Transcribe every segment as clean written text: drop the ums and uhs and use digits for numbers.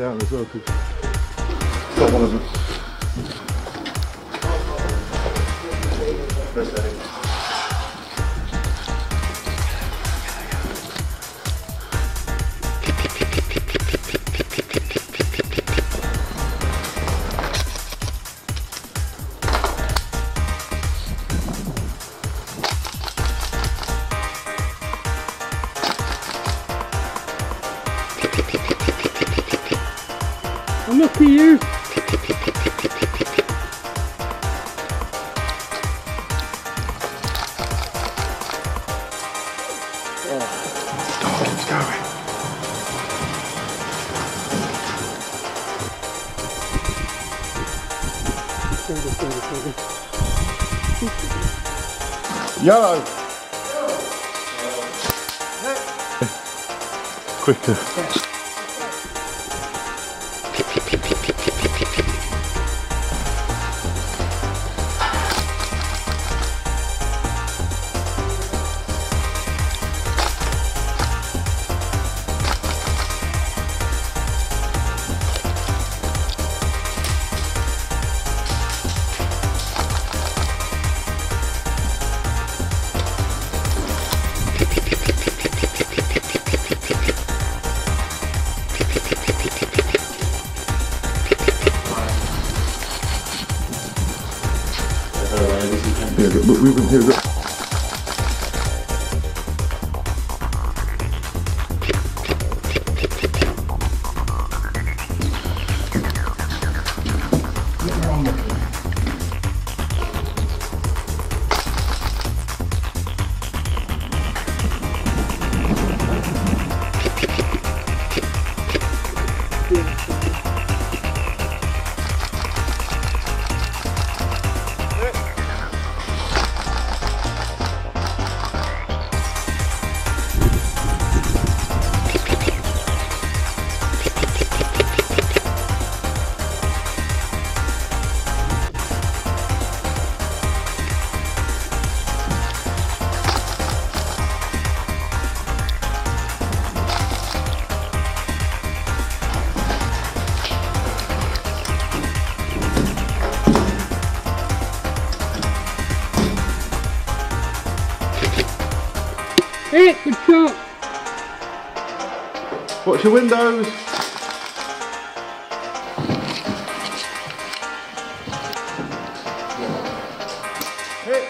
down as well, because got one of them. Look at you! It's going. Yellow! Quicker. Yeah, look, we've been here. Look. Hit! Good shot! Watch your windows! Hit!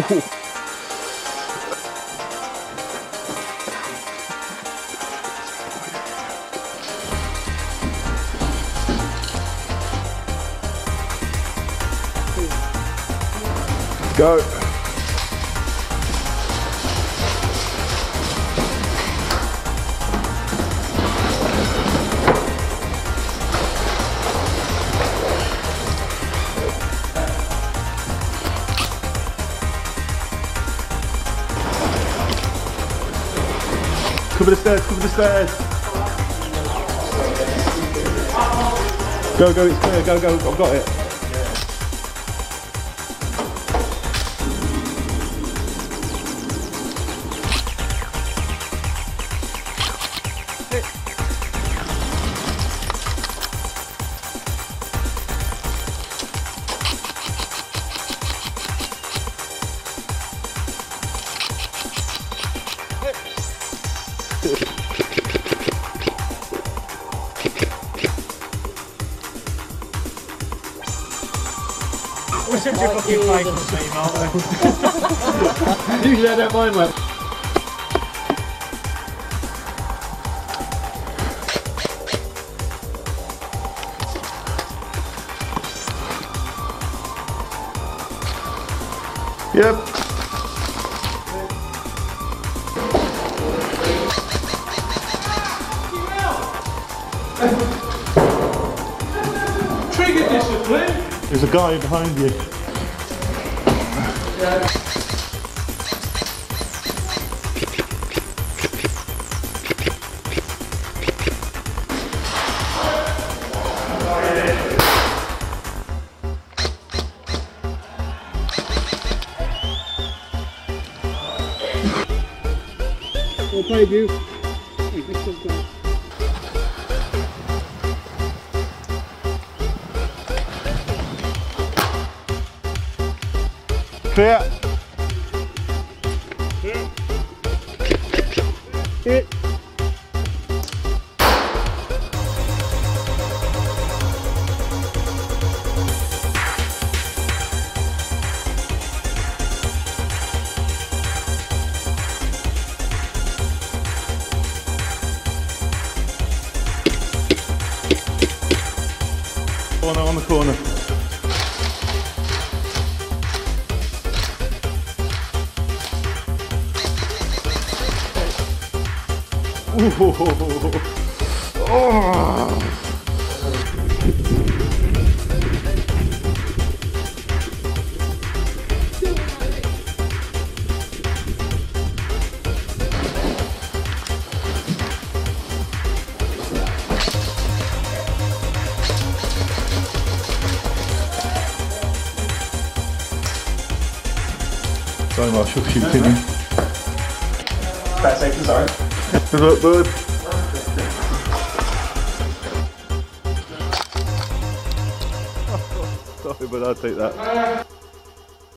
Hit! Go. Cover the stairs, cover the stairs. Go, go, it's clear, go, go, I've got it. We're such a fucking fighting team, aren't we? Usually I don't mind that. Yep. Trigger discipline. There's a guy behind you. 5 you. Hey, next up, go. Clear. Hit. Corner on the corner. Oh. Sorry, Marshall, keep hitting. That's safe, sorry. Good luck, bud. Sorry, but I'll take that.